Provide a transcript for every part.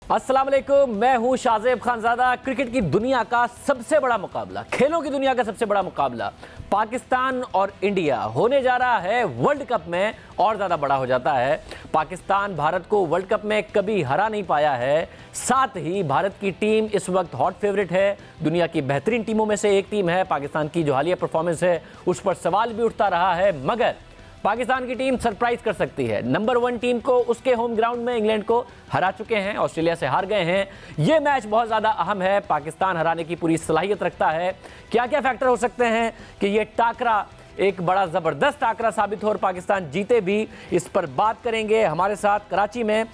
अस्सलाम वालेकुम, मैं हूं शाहजेब खानजादा। क्रिकेट की दुनिया का सबसे बड़ा मुकाबला, खेलों की दुनिया का सबसे बड़ा मुकाबला पाकिस्तान और इंडिया होने जा रहा है। वर्ल्ड कप में और ज़्यादा बड़ा हो जाता है। पाकिस्तान भारत को वर्ल्ड कप में कभी हरा नहीं पाया है। साथ ही भारत की टीम इस वक्त हॉट फेवरेट है, दुनिया की बेहतरीन टीमों में से एक टीम है। पाकिस्तान की जो हालिया परफॉर्मेंस है उस पर सवाल भी उठता रहा है, मगर पाकिस्तान की टीम सरप्राइज कर सकती है। नंबर 1 टीम को उसके होम ग्राउंड में इंग्लैंड को हरा चुके हैं, ऑस्ट्रेलिया से हार गए हैं। यह मैच बहुत ज़्यादा अहम है, पाकिस्तान हराने की पूरी सलाहियत रखता है। क्या क्या फैक्टर हो सकते हैं कि यह टाकरा एक बड़ा ज़बरदस्त टाकरा साबित हो और पाकिस्तान जीते भी, इस पर बात करेंगे। हमारे साथ कराची में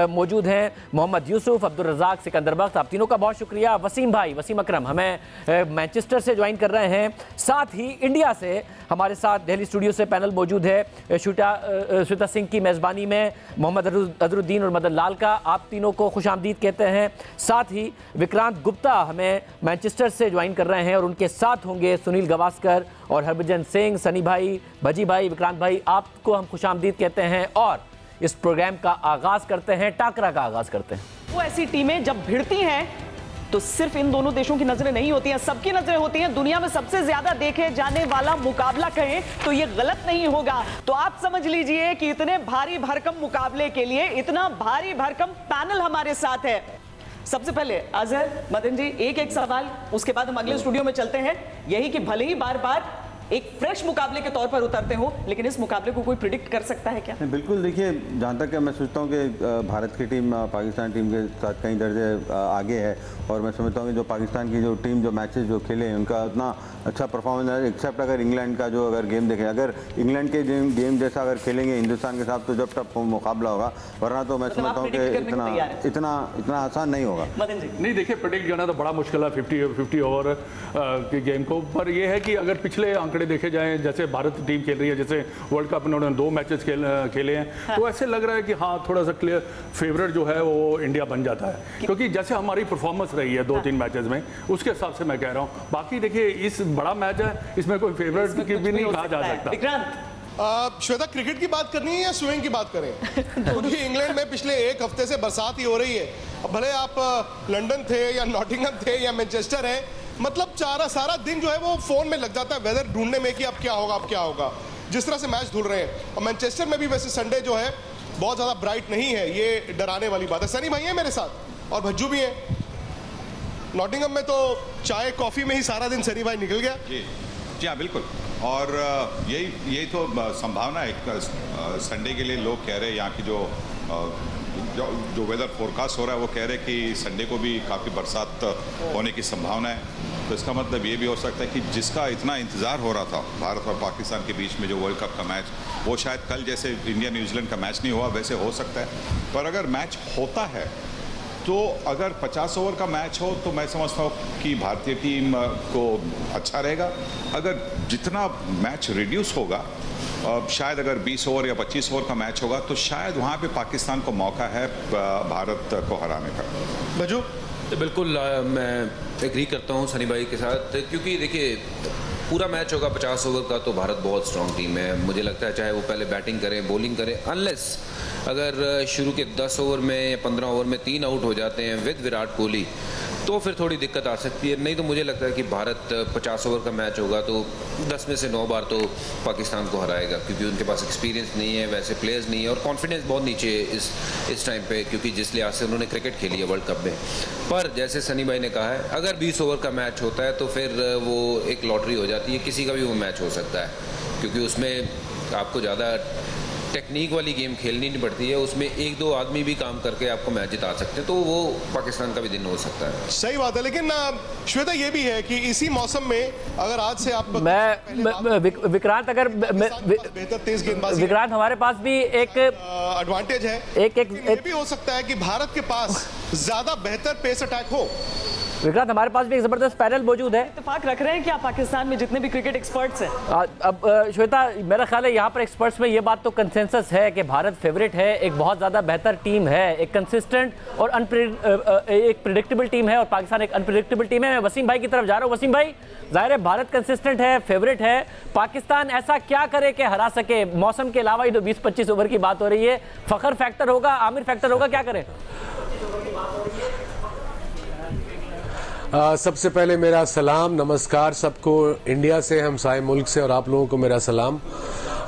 मौजूद हैं मोहम्मद यूसुफ, अब्दुल रज़ाक, सिकंदर बख्त। आप तीनों का बहुत शुक्रिया। वसीम भाई, वसीम अकरम हमें मैनचेस्टर से ज्वाइन कर रहे हैं। साथ ही इंडिया से हमारे साथ दिल्ली स्टूडियो से पैनल मौजूद है। श्वेता सिंह की मेज़बानी में मोहम्मद अजरुद्दीन और मदन लाल का आप तीनों को खुशामदीद कहते हैं। साथ ही विक्रांत गुप्ता हमें मैनचेस्टर से ज्वाइन कर रहे हैं और उनके साथ होंगे सुनील गावस्कर और हरभजन सिंह। सनी भाई, भजी भाई, विक्रांत भाई, आपको हम खुशामदीद कहते हैं और इस प्रोग्राम का आगाज़ करते हैं, टाकरा का आगाज़ करते हैं। वो ऐसी टीमें जब भिड़ती हैं तो सिर्फ इन दोनों देशों की नजरें नहीं होती हैं, सबकी नजरें होती हैं। दुनिया में सबसे ज्यादा देखे जाने वाला मुकाबला कहें तो ये गलत नहीं होगा। तो आप समझ लीजिए कि इतने भारी भरकम मुकाबले के लिए इतना भारी भरकम पैनल हमारे साथ है। सबसे पहले अजहर, मदन जी, एक सवाल, उसके बाद हम अगले स्टूडियो में चलते हैं। यही कि भले ही बार बार एक फ्रेश मुकाबले के तौर पर उतरते हो, लेकिन इस मुकाबले को कोई प्रिडिक्ट कर सकता है क्या? बिल्कुल, देखिए, जहाँ तक मैं सोचता हूँ कि भारत की टीम पाकिस्तान टीम के साथ कई दर्जे आगे है और मैं समझता हूँ कि जो पाकिस्तान की जो टीम जो मैचेस जो खेले हैं उनका उतना अच्छा परफॉर्मेंस है, एक्सेप्ट अगर इंग्लैंड का जो अगर गेम देखें, अगर इंग्लैंड के गेम जैसा अगर खेलेंगे हिंदुस्तान के साथ तो जब टफ मुकाबला होगा, वरना तो मैं समझता हूँ कि इतना आसान नहीं होगा। नहीं, देखिए, प्रेडिक्ट करना तो बड़ा मुश्किल है 50 ओवर के गेम को। पर यह है कि अगर पिछले आंकड़े देखे जाएं, जैसे भारत टीम खेल रही है, जैसे वर्ल्ड कप उन्होंने 2 मैचेस खेले हैं, तो ऐसे लग रहा है कि हाँ, थोड़ा सा क्लियर फेवरेट जो है वो इंडिया बन जाता है, क्योंकि जैसे हमारी परफॉर्मेंस रही है 2-3 मैचेस में, उसके हिसाब से मैं कह रहा हूँ। बाकी देखिए, इस बड़ा मैच है, इसमें कोई फेवरेट की भी नहीं कहा जा सकता। श्वेता, क्रिकेट की बात करनी है या स्विमिंग की बात करें? क्योंकि इंग्लैंड में पिछले एक हफ्ते से बरसात ही हो रही है। भले आप लंदन थे या नॉटिंघम थे या मैनचेस्टर है, मतलब सारा दिन जो है वो फोन में लग जाता है वेदर ढूंढने में कि अब क्या होगा। जिस तरह से मैच धुल रहे हैं, और मैनचेस्टर में भी वैसे संडे जो है बहुत ज़्यादा ब्राइट नहीं है, ये डराने वाली बात है। सनी भाई है मेरे साथ और भज्जू भी है। नॉटिंघम में तो चाय कॉफ़ी में ही सारा दिन सनी भाई निकल गया। जी हाँ, बिल्कुल। और यही तो संभावना है। संडे के लिए लोग कह रहे हैं, यहाँ की जो वेदर फोरकास्ट हो रहा है वो कह रहे हैं कि संडे को भी काफ़ी बरसात होने की संभावना है। तो इसका मतलब ये भी हो सकता है कि जिसका इतना इंतज़ार हो रहा था भारत और पाकिस्तान के बीच में जो वर्ल्ड कप का मैच, वो शायद कल जैसे इंडिया न्यूजीलैंड का मैच नहीं हुआ वैसे हो सकता है। पर अगर मैच होता है तो अगर 50 ओवर का मैच हो तो मैं समझता हूँ कि भारतीय टीम को अच्छा रहेगा। अगर जितना मैच रिड्यूस होगा, शायद अगर 20 ओवर या 25 ओवर का मैच होगा, तो शायद वहाँ पे पाकिस्तान को मौका है भारत को हराने का। भज्जू? बिल्कुल, मैं एग्री करता हूँ सनी भाई के साथ, क्योंकि देखिए, पूरा मैच होगा 50 ओवर का तो भारत बहुत स्ट्रॉन्ग टीम है। मुझे लगता है चाहे वो पहले बैटिंग करें, बॉलिंग करें, अनलेस अगर शुरू के 10 ओवर में या 15 ओवर में 3 आउट हो जाते हैं विद विराट कोहली, तो फिर थोड़ी दिक्कत आ सकती है। नहीं तो मुझे लगता है कि भारत 50 ओवर का मैच होगा तो 10 में से 9 बार तो पाकिस्तान को हराएगा, क्योंकि उनके पास एक्सपीरियंस नहीं है, वैसे प्लेयर्स नहीं है और कॉन्फिडेंस बहुत नीचे है इस टाइम पे, क्योंकि जिस लिहाज से उन्होंने क्रिकेट खेली है वर्ल्ड कप में। पर जैसे सनी भाई ने कहा है, अगर 20 ओवर का मैच होता है तो फिर वो एक लॉटरी हो जाती है, किसी का भी वो मैच हो सकता है, क्योंकि उसमें आपको ज़्यादा टेक्निक वाली गेम खेलनी नहीं पड़ती है, उसमें 1-2 आदमी भी काम करके आपको मैच जिता सकते हैं, तो वो पाकिस्तान का भी दिन हो सकता है। सही बात है। लेकिन श्वेता, ये भी है कि इसी मौसम में अगर आज से आप विक्रांत, अगर बेहतर तेज गेंदबाजी, विक्रांत, हमारे पास भी एक एडवांटेज है। ये भी हो सकता है कि भारत के पास ज्यादा बेहतर पेस अटैक हो। विक्रांत, हमारे पास भी एक जबरदस्त पैनल मौजूद है। इत्तेफाक रख रहे हैं क्या पाकिस्तान में जितने भी क्रिकेट एक्सपर्ट्स हैं? अब श्वेता, मेरा ख्याल है यहाँ पर एक्सपर्ट्स में ये बात तो कंसेंसस है कि भारत फेवरेट है, एक बहुत ज़्यादा बेहतर टीम है, एक कंसिस्टेंट और एक प्रिडिक्टेबल टीम है, और पाकिस्तान एक अनप्रिडिक्टेबल टीम है। मैं वसीम भाई की तरफ जा रहा हूँ। वसीम भाई, जाहिर है भारत कंसिस्टेंट है, फेवरेट है, पाकिस्तान ऐसा क्या करे कि हरा सके? मौसम के अलावा ही तो 20-25 ओवर की बात हो रही है, फखर फैक्टर होगा, आमिर फैक्टर होगा, क्या करें? सबसे पहले मेरा सलाम, नमस्कार सबको, इंडिया से, हमसाए मुल्क से, और आप लोगों को मेरा सलाम।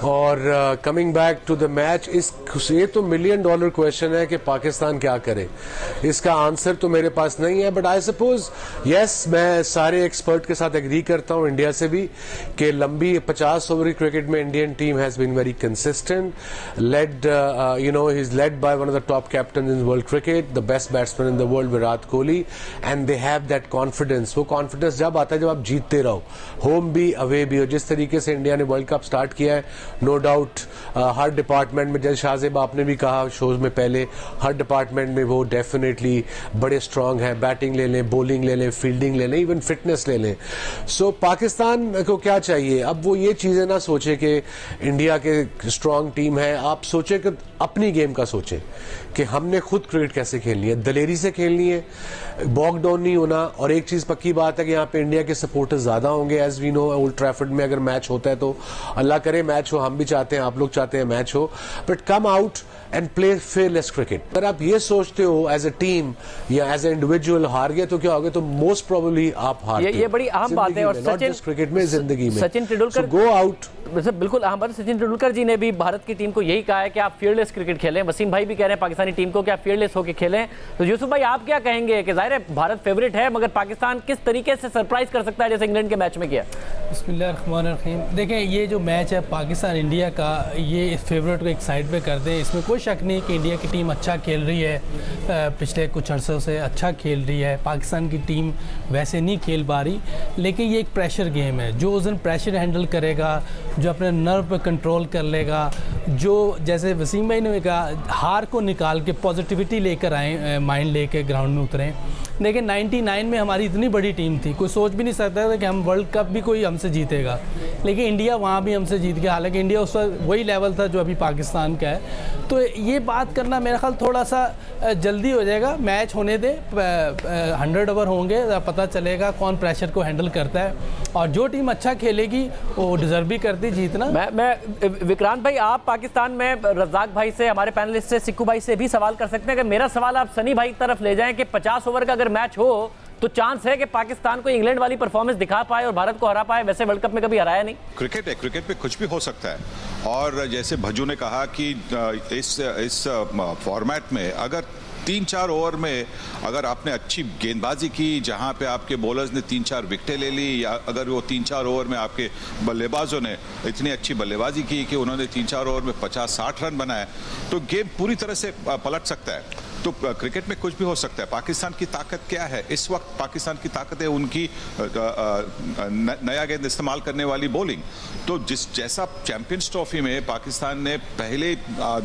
और coming back to the match, ये तो $1 मिलियन क्वेश्चन है कि पाकिस्तान क्या करे। इसका आंसर तो मेरे पास नहीं है, बट आई सपोज यस, मैं सारे एक्सपर्ट के साथ एग्री करता हूं, इंडिया से भी, कि लंबी 50 ओवर की क्रिकेट में Indian team has been very consistent, led he is led by one of the top captain in world cricket, the best batsman in the world Virat Kohli, and they have that confidence. वो confidence जब आता है जब आप जीतते रहो, home भी away भी। और जिस तरीके से इंडिया ने वर्ल्ड कप स्टार्ट किया है, नो डाउट हर डिपार्टमेंट में, जैसे शाहजेब आपने भी कहा शोज में पहले, हर डिपार्टमेंट में वो डेफिनेटली बड़े स्ट्रांग हैं। बैटिंग ले लें, बॉलिंग ले लें, फील्डिंग ले लें, इवन फिटनेस ले लें। सो पाकिस्तान को क्या चाहिए अब? वो ये चीजें ना सोचे कि इंडिया के स्ट्रांग टीम है, आप सोचे कि अपनी गेम का सोचे कि हमने खुद क्रिकेट कैसे खेलनी है, दलेरी से खेलनी है, बॉग डाउन नहीं होना। और एक चीज पक्की बात है कि यहाँ पे इंडिया के सपोर्टर्स ज्यादा होंगे, as we know. Old Trafford में अगर मैच होता है तो अल्लाह करे मैच हो, हम भी चाहते हैं, आप लोग चाहते हैं मैच हो, but come out and play fearless cricket. अगर आप ये सोचते हो एज ए टीम या एज ए इंडिविजुअल हार गए तो क्या होगा, तो मोस्ट प्रोबेबली आप हार गए। ये बड़ी अहम बात है। और सचिन, क्रिकेट में, जिंदगी में, सचिन तेंदुलकर गो आउट, बिल्कुल अहम बात है। सचिन तेंदुलकर जी ने भी भारत की टीम को यही कहा है कि आप fearless क्रिकेट खेलें। वसीम भाई भी कह रहे हैं पाकिस्तानी टीम को कि आप fearless होकर खेलें। तो यूसुफ भाई आप क्या कहेंगे कि जाहिर है भारत फेवरेट है, मगर पाकिस्तान किस तरीके से सरप्राइज कर सकता है जैसे इंग्लैंड के मैच में किया? बिस्मिल्लाहिर्रहमानिर्रहीम। देखें, ये जो मैच है पाकिस्तान इंडिया का, ये फेवरेट को एक साइड पे कर दें, इसमें कोई शक नहीं कि इंडिया की टीम अच्छा खेल रही है, पिछले कुछ अरसों से अच्छा खेल रही है। पाकिस्तान की टीम वैसे नहीं खेल पा रही, लेकिन ये एक प्रेशर गेम है। जो उस दिन प्रेशर हैंडल करेगा, जो अपने नर्व पे कंट्रोल कर लेगा, जो जैसे वसीम भाई ने कहा, हार को निकाल के पॉजिटिविटी लेकर आए, माइंड लेके ग्राउंड में उतरें। लेकिन 99 में हमारी इतनी बड़ी टीम थी, कोई सोच भी नहीं सकता था कि हम वर्ल्ड कप भी कोई हमसे जीतेगा, लेकिन इंडिया वहाँ भी हमसे जीत गया। हालांकि इंडिया उस वक्त वही लेवल था जो अभी पाकिस्तान का है। तो ये बात करना मेरा ख्याल थोड़ा सा जल्दी हो जाएगा। मैच होने दे, 100 ओवर होंगे, पता चलेगा कौन प्रेशर को हैंडल करता है, और जो टीम अच्छा खेलेगी वो डिजर्व भी करती जीतना। मैं विक्रांत भाई, आप पाकिस्तान में रज़ाक भाई से, हमारे पैनलिस्ट से, सिक्कू भाई से भी सवाल कर सकते हैं कि मेरा सवाल आप सनी भाई की तरफ ले जाएं कि 50 ओवर का अगर मैच हो तो चांस है कि पाकिस्तान को इंग्लैंड वाली परफॉर्मेस दिखा पाए और भारत को हरा पाए। वैसे वर्ल्ड कप में कभी हराया नहीं। क्रिकेट है, क्रिकेट में कुछ भी हो सकता है। और जैसे भज्जू ने कहा कि इस फॉर्मेट में अगर 3-4 ओवर में अगर आपने अच्छी गेंदबाजी की, जहां पे आपके बॉलर्स ने 3-4 विकेटें ले ली, या अगर वो 3-4 ओवर में आपके बल्लेबाजों ने इतनी अच्छी बल्लेबाजी की कि उन्होंने 3-4 ओवर में 50-60 रन बनाए, तो गेम पूरी तरह से पलट सकता है। तो क्रिकेट में कुछ भी हो सकता है। पाकिस्तान की ताकत क्या है इस वक्त? पाकिस्तान की ताकत है उनकी नया गेंद इस्तेमाल करने वाली बॉलिंग। तो जैसा चैंपियंस ट्रॉफी में पाकिस्तान ने पहले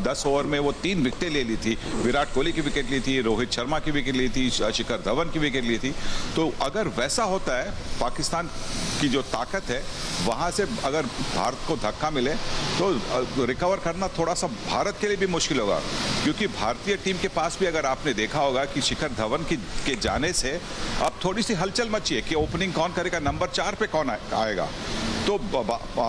10 ओवर में वो 3 विकेटें ले ली थी, विराट कोहली की विकेट ली थी, रोहित शर्मा की विकेट ली थी, शिखर धवन की विकेट ली थी। तो अगर वैसा होता है, पाकिस्तान की जो ताकत है वहां से अगर भारत को धक्का मिले तो रिकवर करना थोड़ा सा भारत के लिए भी मुश्किल होगा, क्योंकि भारतीय टीम के पास भी अगर आपने देखा होगा कि शिखर धवन के जाने से अब थोड़ी सी हलचल मची है कि ओपनिंग कौन करेगा, नंबर 4 पे कौन आएगा। तो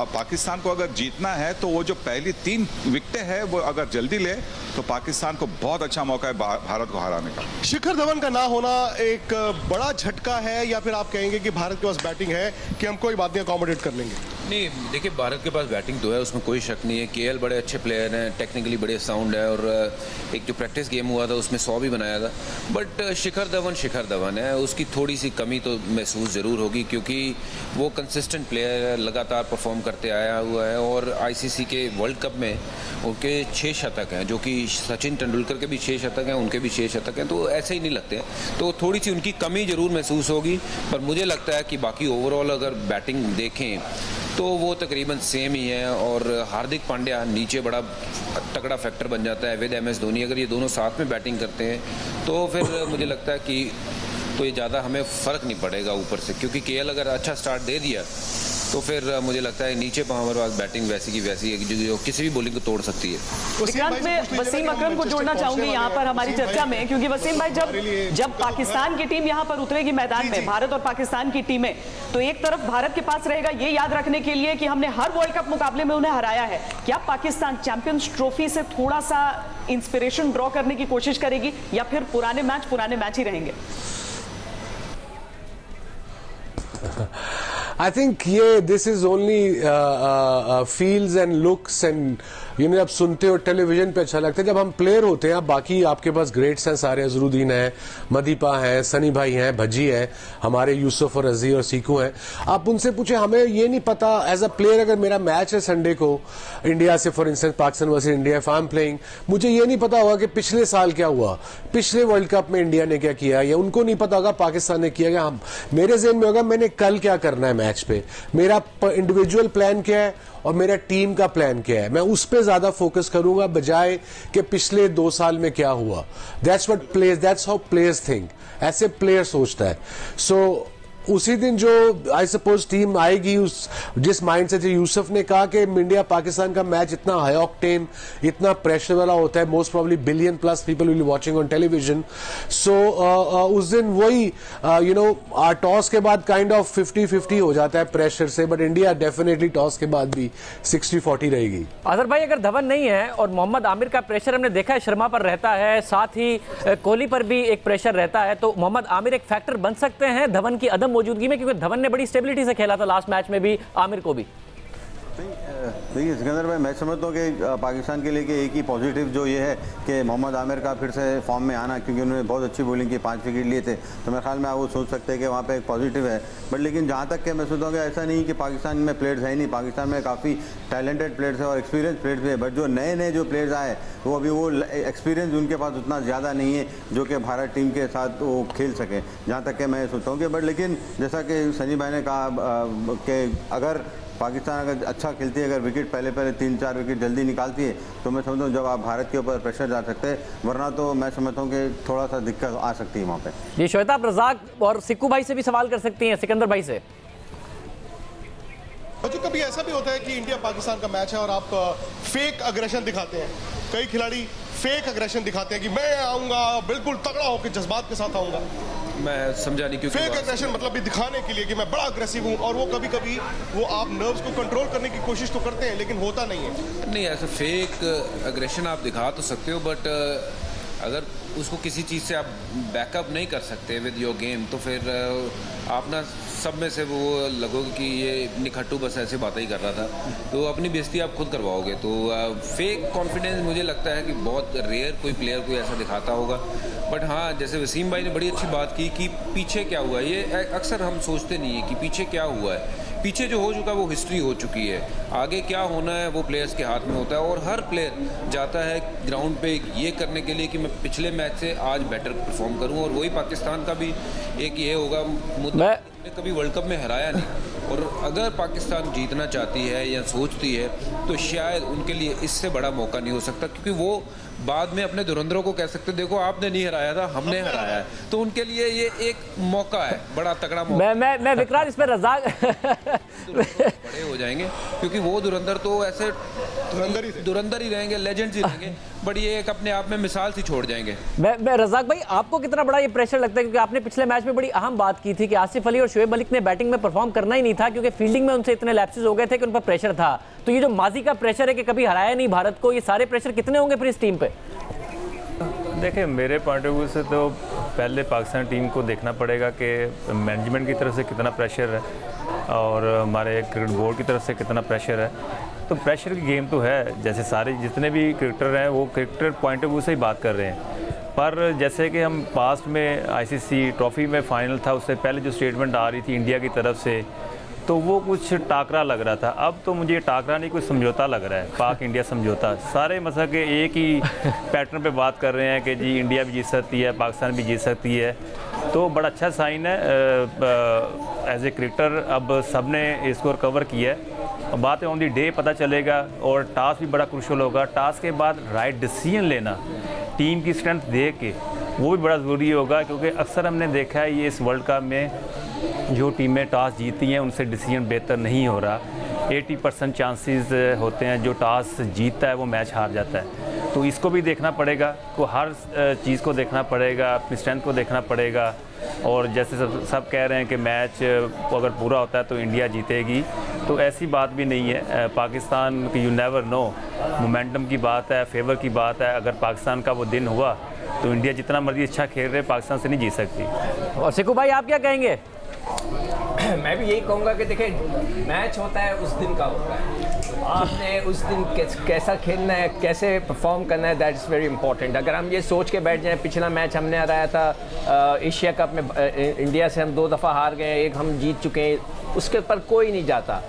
पाकिस्तान को अगर जीतना है तो वो जो पहली 3 विकेटें हैं वो अगर जल्दी ले तो पाकिस्तान को बहुत अच्छा मौका है भारत को हराने का। शिखर धवन का ना होना एक बड़ा झटका है, या फिर आप कहेंगे कि भारत के पास बैटिंग है कि हम कोई बात नहीं अकोमोडेट कर लेंगे? नहीं, देखिए भारत के पास बैटिंग तो है, उसमें कोई शक नहीं है। केएल बड़े अच्छे प्लेयर हैं, टेक्निकली बड़े साउंड है, और एक जो प्रैक्टिस गेम हुआ था उसमें 100 भी बनाया था। बट शिखर धवन है, उसकी थोड़ी सी कमी तो महसूस ज़रूर होगी, क्योंकि वो कंसिस्टेंट प्लेयर है, लगातार परफॉर्म करते आया हुआ है। और आईसीसी के वर्ल्ड कप में उनके 6 शतक हैं, जो कि सचिन तेंदुलकर के भी 6 शतक हैं, उनके भी 6 शतक हैं, तो ऐसे ही नहीं लगते हैं। तो थोड़ी सी उनकी कमी ज़रूर महसूस होगी, पर मुझे लगता है कि बाकी ओवरऑल अगर बैटिंग देखें तो वो तकरीबन सेम ही है। और हार्दिक पांड्या नीचे बड़ा तगड़ा फैक्टर बन जाता है विद MS धोनी। अगर ये दोनों साथ में बैटिंग करते हैं तो फिर मुझे लगता है कि तो ये ज़्यादा हमें फ़र्क नहीं पड़ेगा ऊपर से, क्योंकि केएल अगर अच्छा स्टार्ट दे दिया तो फिर मुझे लगता है नीचे हमारे पास बैटिंग वैसी की वैसी है जो किसी भी बॉलिंग को तोड़ सकती है। विक्रांत, मैं वसीम अकरम को जोड़ना चाहूंगी यहाँ पर हमारी चर्चा में, क्योंकि वसीम भाई जब पाकिस्तान की टीम यहाँ पर उतरेगी मैदान में, भारत और पाकिस्तान की टीमें, तो एक तरफ भारत के पास रहेगा ये याद रखने के लिए कि हमने हर वर्ल्ड कप मुकाबले में उन्हें हराया है। क्या पाकिस्तान चैंपियंस ट्रॉफी से थोड़ा सा इंस्पिरेशन ड्रॉ करने की कोशिश करेगी, या फिर पुराने मैच ही रहेंगे? I think this is only feels and looks and आप सुनते हो टेलीविजन पे अच्छा लगता है। जब हम प्लेयर होते हैं, बाकी आपके पास ग्रेट्स हैं सारे, अजरुद्दीन है, मदीपा है, सनी भाई हैं, भज्जी है, हमारे यूसुफ और रजी और सीकू हैं। आप उनसे पूछे, हमें ये नहीं पता एज अ प्लेयर, अगर मेरा मैच है संडे को इंडिया से, for instance Pakistan versus India, if I am playing, मुझे ये नहीं पता होगा कि पिछले साल क्या हुआ, पिछले वर्ल्ड कप में इंडिया ने क्या किया, या उनको नहीं पता होगा पाकिस्तान ने किया। हम मेरे ज़हन में होगा मैंने कल क्या करना है मैच पे, मेरा इंडिविजुअल प्लान क्या है और मेरा टीम का प्लान क्या है, मैं उस पर ज्यादा फोकस करूंगा बजाय कि पिछले 2 साल में क्या हुआ। That's what players, that's how players think, ऐसे प्लेयर सोचता है। सो उसी दिन जो आई सपोज टीम आएगी, उस जिस माइंड से यूसुफ ने कहा कि इंडिया पाकिस्तान का मैच इतना हाई ऑक्टेन, इतना प्रेशर वाला होता है, most probably billion plus people will be watching on television. So उस दिन वही टॉस के बाद काइंड ऑफ 50-50 हो जाता है प्रेशर से, बट इंडिया डेफिनेटली टॉस के बाद भी 60-40 रहेगी। अजहर भाई, अगर धवन नहीं है और मोहम्मद आमिर का प्रेशर हमने देखा है शर्मा पर रहता है, साथ ही कोहली पर भी एक प्रेशर रहता है, तो मोहम्मद आमिर एक फैक्टर बन सकते हैं धवन की अदम मौजूदगी में, क्योंकि धवन ने बड़ी स्टेबिलिटी से खेला था लास्ट मैच में भी, आमिर को भी। देखिए सिकंदर भाई, मैं समझता हूँ कि पाकिस्तान के लिए कि एक ही पॉजिटिव जो ये है कि मोहम्मद आमिर का फिर से फॉर्म में आना, क्योंकि उन्होंने बहुत अच्छी बॉलिंग की, 5 विकेट लिए थे, तो मेरे ख्याल में आप वो सोच सकते हैं कि वहाँ पे एक पॉजिटिव है। बट लेकिन जहाँ तक कि मैं सोचता हूँ कि ऐसा नहीं कि पाकिस्तान में प्लेयर्स है ही नहीं, पाकिस्तान में काफ़ी टैलेंटेड प्लेयर्स है और एक्सपीरियंस प्लेयर्स भी है, बट जो नए जो प्लेयर्स आए वो अभी वो एक्सपीरियंस उनके पास उतना ज़्यादा नहीं है जो कि भारत टीम के साथ वो खेल सकें, जहाँ तक कि मैं सोचता हूँ कि। बट लेकिन जैसा कि सनी भाई ने कहा कि अगर पाकिस्तान अगर अच्छा खेलती है, अगर विकेट पहले 3-4 विकेट जल्दी निकालती है, तो मैं समझता हूँ जब आप भारत के ऊपर प्रेशर डाल सकते हैं, वरना तो मैं समझता हूँ कि थोड़ा सा दिक्कत आ सकती है वहाँ पे। ये श्वेता, आप रज़ाक और सिक्कू भाई से भी सवाल कर सकती हैं, सिकंदर भाई से। जो कभी ऐसा भी होता है कि इंडिया पाकिस्तान का मैच है और आप फेक अग्रेशन दिखाते हैं, कई खिलाड़ी फेक अग्रेशन दिखाते हैं कि मैं आऊंगा बिल्कुल तगड़ा होकर जज्बात के साथ आऊंगा। मैं समझा नहीं, क्योंकि फेक अग्रेशन मतलब भी दिखाने के लिए कि मैं बड़ा अग्रेसिव हूं, और वो कभी कभी वो आप नर्व्स को कंट्रोल करने की कोशिश तो करते हैं लेकिन होता नहीं है। नहीं, ऐसा फेक अग्रेशन आप दिखा तो सकते हो, बट अगर उसको किसी चीज़ से आप बैकअप नहीं कर सकते विद योर गेम, तो फिर आप ना सब में से वो लगोगे कि ये निखट्टू बस ऐसे बातें ही कर रहा था, तो अपनी बेइज्जती आप खुद करवाओगे। तो फेक कॉन्फिडेंस मुझे लगता है कि बहुत रेयर कोई प्लेयर कोई ऐसा दिखाता होगा। बट हाँ, जैसे वसीम भाई ने बड़ी अच्छी बात की कि पीछे क्या हुआ, ये अक्सर हम सोचते नहीं है कि पीछे क्या हुआ है। पीछे जो हो चुका है वो हिस्ट्री हो चुकी है, आगे क्या होना है वो प्लेयर्स के हाथ में होता है, और हर प्लेयर जाता है ग्राउंड पे ये करने के लिए कि मैं पिछले मैच से आज बेटर परफॉर्म करूं, और वही पाकिस्तान का भी एक ये होगा मुद्दा, कभी वर्ल्ड कप में हराया नहीं, और अगर पाकिस्तान जीतना चाहती है या सोचती है तो शायद उनके लिए इससे बड़ा मौका नहीं हो सकता, क्योंकि वो बाद में अपने धुरंधरों को कह सकते देखो आपने नहीं हराया था, हमने हराया है, तो उनके लिए ये एक मौका है, बड़ा तगड़ा मौका। मैं विक्रांत इसमें रज़ाक बड़े हो जाएंगे, क्योंकि वो धुरंधर तो ऐसे धुरंधर ही रहेंगे, लेजेंड्स ही रहेंगे, बट ये एक अपने आप में मिसाल सी छोड़ जाएंगे। मैं रज़ाक भाई, आपको कितना बड़ा ये प्रेशर लगता है, क्योंकि आपने पिछले मैच में बड़ी अहम बात की थी कि आसिफ अली और शोएब मलिक ने बैटिंग में परफॉर्म करना ही नहीं था, क्योंकि फील्डिंग में उनसे इतने लैप्सेस हो गए थे कि उन पर प्रेशर था। तो ये जो माजी का प्रेशर है कि कभी हराया नहीं भारत को, ये सारे प्रेशर कितने होंगे फिर इस टीम पे? देखिए, मेरे पॉइंट ऑफ व्यू से तो पहले पाकिस्तान टीम को देखना पड़ेगा कि मैनेजमेंट की तरफ से कितना प्रेशर है और हमारे क्रिकेट बोर्ड की तरफ से कितना प्रेशर है। तो प्रेशर की गेम तो है, जैसे सारे जितने भी क्रिकेटर हैं वो क्रिकेटर पॉइंट ऑफ व्यू से ही बात कर रहे हैं। पर जैसे कि हम पास्ट में आईसीसी ट्रॉफी में फाइनल था, उससे पहले जो स्टेटमेंट आ रही थी इंडिया की तरफ से, तो वो कुछ टाकरा लग रहा था। अब तो मुझे टाकरा नहीं, कुछ समझौता लग रहा है, पाक इंडिया समझौता। सारे मतलब के एक ही पैटर्न पे बात कर रहे हैं कि जी इंडिया भी जीत सकती है, पाकिस्तान भी जीत सकती है, तो बड़ा अच्छा साइन है। एज ए क्रिकेटर अब सब ने इसको कवर किया है, बात ऑन दी डे पता चलेगा, और टास्क भी बड़ा क्रूशल होगा। टास्क के बाद राइट डिसीजन लेना, टीम की स्ट्रेंथ देख के, वो भी बड़ा ज़रूरी होगा, क्योंकि अक्सर हमने देखा है ये इस वर्ल्ड कप में जो टीमें टॉस जीती हैं उनसे डिसीजन बेहतर नहीं हो रहा। 80% चांसेस होते हैं जो टॉस जीतता है वो मैच हार जाता है। तो इसको भी देखना पड़ेगा, को हर चीज़ को देखना पड़ेगा, अपनी स्ट्रेंथ को देखना पड़ेगा। और जैसे सब कह रहे हैं कि मैच अगर पूरा होता है तो इंडिया जीतेगी, तो ऐसी बात भी नहीं है। पाकिस्तान की यू नेवर नो, मोमेंटम की बात है, फेवर की बात है। अगर पाकिस्तान का वो दिन हुआ तो इंडिया जितना मर्जी अच्छा खेल रहे पाकिस्तान से नहीं जीत सकती। और सिक्कू भाई, आप क्या कहेंगे? मैं भी यही कहूँगा कि देखिए, मैच होता है उस दिन का होता है, आपने उस दिन कैसा खेलना है, कैसे परफॉर्म करना है, दैट इज़ वेरी इंपॉर्टेंट। अगर हम ये सोच के बैठ जाएं, पिछला मैच हमने हराया था एशिया कप में, इंडिया से हम 2 दफ़ा हार गए, एक हम जीत चुके हैं, उसके ऊपर कोई नहीं जाता।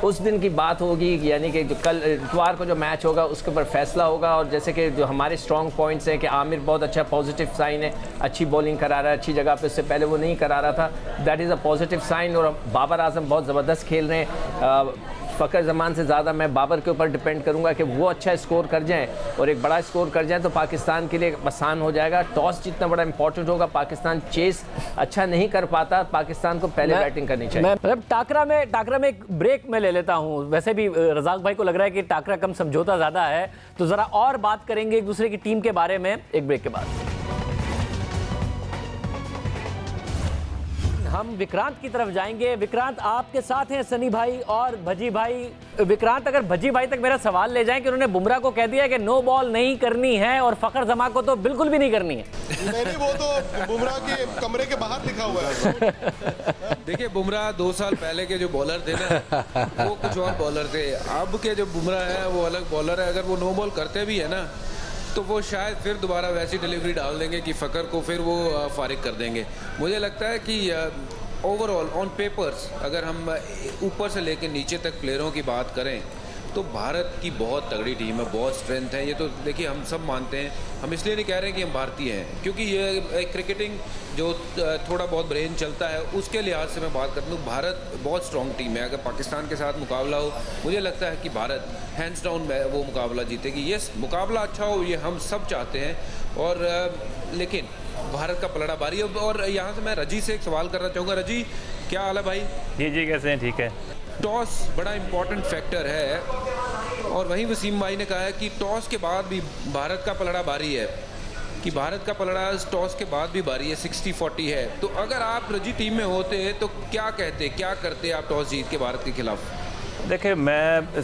उस दिन की बात होगी, यानी कि जो कल इतवार को जो मैच होगा उसके ऊपर फैसला होगा। और जैसे कि जो हमारे स्ट्रॉन्ग पॉइंट्स हैं कि आमिर बहुत अच्छा पॉजिटिव साइन है, अच्छी बॉलिंग करा रहा है, अच्छी जगह पे, उससे पहले वो नहीं करा रहा था, that is a positive sign. और बाबर आजम बहुत ज़बरदस्त खेल रहे हैं। फ़खर जमान से ज़्यादा मैं बाबर के ऊपर डिपेंड करूंगा कि वो अच्छा स्कोर कर जाएं और एक बड़ा स्कोर कर जाएं तो पाकिस्तान के लिए आसान हो जाएगा। टॉस जितना बड़ा इंपॉर्टेंट होगा, पाकिस्तान चेस अच्छा नहीं कर पाता, पाकिस्तान को पहले बैटिंग करनी चाहिए। मतलब टाकरा में एक ब्रेक में ले लेता हूं। वैसे भी रज़ाक भाई को लग रहा है कि टाकरा कम समझौता ज़्यादा है, तो ज़रा और बात करेंगे एक दूसरे की टीम के बारे में एक ब्रेक के बाद। हम विक्रांत की तरफ जाएंगे। विक्रांत, आपके साथ हैं सनी भाई और भजी भाई। विक्रांत, अगर भजी भाई तक मेरा सवाल ले जाएं कि उन्होंने बुमराह को कह दिया कि नो बॉल नहीं करनी है और फ़खर जमा को तो बिल्कुल भी नहीं करनी है। नहीं, वो तो बुमराह के कमरे के बाहर लिखा हुआ है। देखिए, बुमराह 2 साल पहले के जो बॉलर थे ना, वो कुछ और बॉलर थे। अब के जो बुमराह है वो अलग बॉलर है। अगर वो नो बॉल करते भी है ना, तो वो शायद फिर दोबारा वैसी डिलीवरी डाल देंगे कि फ़खर को फिर वो फारिग कर देंगे। मुझे लगता है कि ओवरऑल ऑन पेपर्स अगर हम ऊपर से लेकर नीचे तक प्लेयरों की बात करें तो भारत की बहुत तगड़ी टीम है, बहुत स्ट्रेंथ है। ये तो देखिए हम सब मानते हैं। हम इसलिए नहीं कह रहे कि हम भारतीय हैं, क्योंकि ये क्रिकेटिंग जो थोड़ा बहुत ब्रेन चलता है उसके लिहाज से मैं बात करता हूँ, भारत बहुत स्ट्रॉन्ग टीम है। अगर पाकिस्तान के साथ मुकाबला हो, मुझे लगता है कि भारत हैंड्स डाउन वो मुकाबला जीतेगी। ये मुकाबला अच्छा हो, ये हम सब चाहते हैं। और लेकिन भारत का पलड़ा भारी है। और यहाँ से मैं रजी से एक सवाल करना चाहूँगा। रजी, क्या हाल है भाई? जी कैसे हैं? ठीक है। टॉस बड़ा इंपॉर्टेंट फैक्टर है और वहीं वसीम भाई ने कहा है कि टॉस के बाद भी भारत का पलड़ा भारी है, कि भारत का पलड़ा टॉस के बाद भी भारी है, 60-40 है। तो अगर आप रजी टीम में होते तो क्या कहते, क्या करते आप टॉस जीत के भारत के खिलाफ? देखिए, मैं